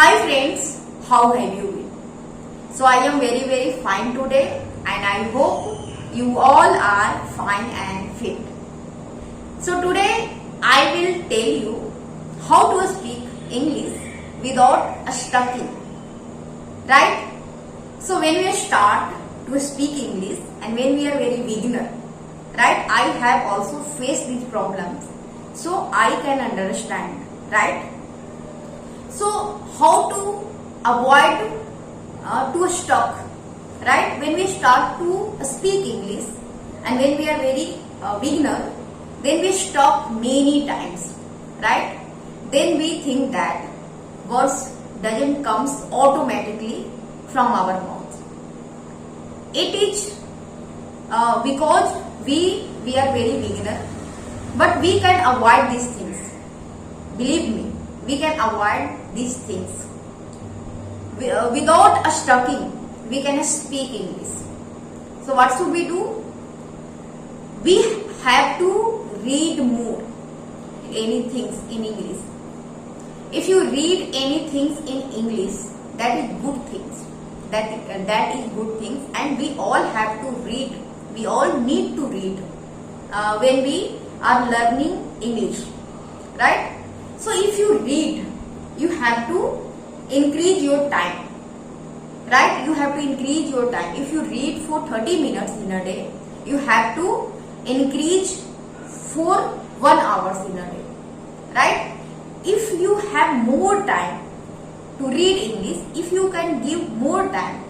Hi friends, how have you been? So I am very fine today and I hope you all are fine and fit. So today I will tell you how to speak English without stucking. Right? So when we start to speak English and when we are very beginner, right? I have also faced these problems. So I can understand, right? So how to avoid to stuck, right? When we start to speak English and when we are very beginner, then we stop many times, right? Then we think that words doesn't comes automatically from our mouth. It is because we are very beginner, but we can avoid these things. Believe me, we can avoid these things. Without a stucking, we can speak English. So what should we do? We have to read more anything in English. If you read anything in English, that is good things. That is good things, and we all have to read. We all need to read when we are learning English, right? So if you read, you have to increase your time, right? You have to increase your time. If you read for 30 minutes in a day, you have to increase for 1 hour in a day, right? If you have more time to read English, if you can give more time,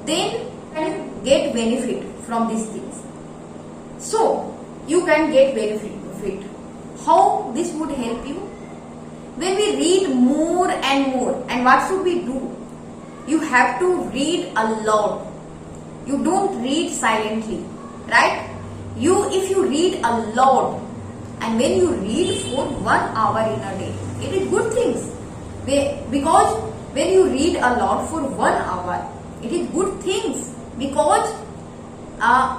then you can get benefit from these things. So you can get benefit. How this would help you? When we read more and more, and what should we do? You have to read a lot. You don't read silently, right? If you read a lot, and when you read for 1 hour in a day, it is good things. Because when you read a lot for 1 hour, it is good things. Because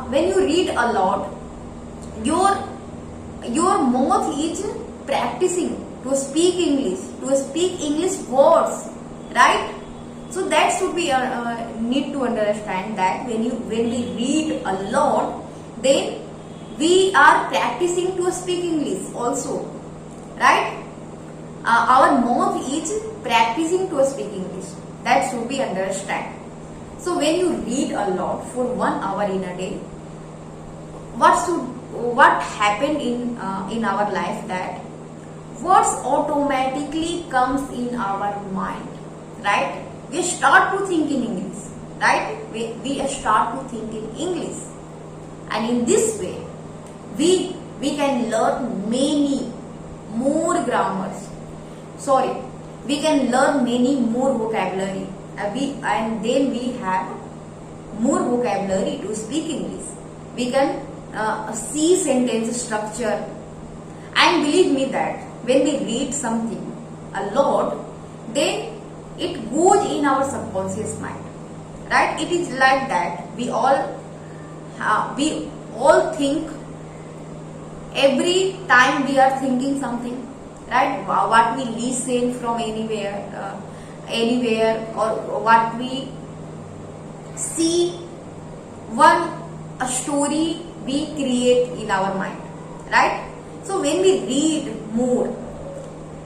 when you read a lot, your mouth is practicing to speak English words, right? So that should be need to understand that when we read a lot, then we are practicing to speak English also, right? Our mouth is practicing to speak English. That should be understand. So when you read a lot for 1 hour in a day, what happened in our life, that words automatically comes in our mind, right? We start to think in English, right? We start to think in English, and in this way we can learn many more grammars. We can learn many more vocabulary, and then we have more vocabulary to speak English. We can see sentence structure, and believe me that when we read something a lot, then it goes in our subconscious mind, right? It is like that. We all think every time we are thinking something, right? What we listen from anywhere, or what we see, a story we create in our mind, right? So when we read more,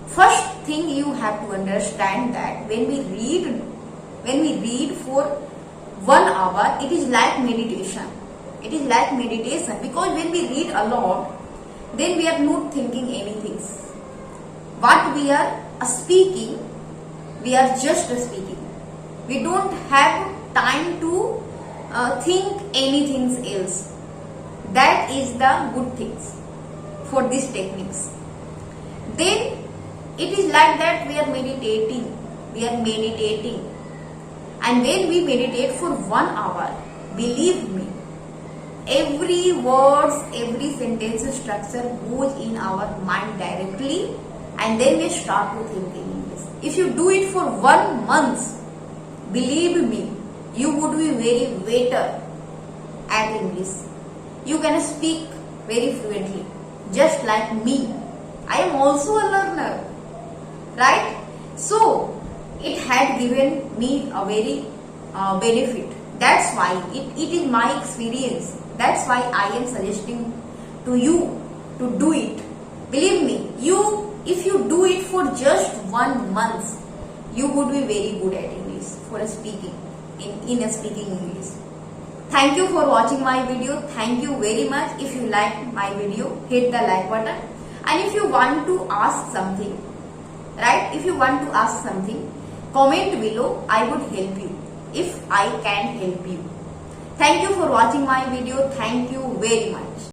first thing you have to understand that when we read for 1 hour, it is like meditation. It is like meditation, because when we read a lot, then we are not thinking anything. What we are speaking, we are just speaking. We don't have time to think anything else. That is the good things for these techniques. Then it is like that we are meditating. And when we meditate for 1 hour, believe me, every words, every sentence structure goes in our mind directly, and then we start to think in English. If you do it for 1 month, believe me, you would be very better at English. You can speak very fluently, just like me. I am also a learner, right? So it had given me a very benefit. That's why it is my experience. That's why I am suggesting to you to do it. Believe me, if you do it for just 1 month, you would be very good at English for a speaking in a speaking English. Thank you for watching my video. Thank you very much. If you like my video, hit the like button. And if you want to ask something, right? If you want to ask something, comment below. I would help you if I can help you. Thank you for watching my video. Thank you very much.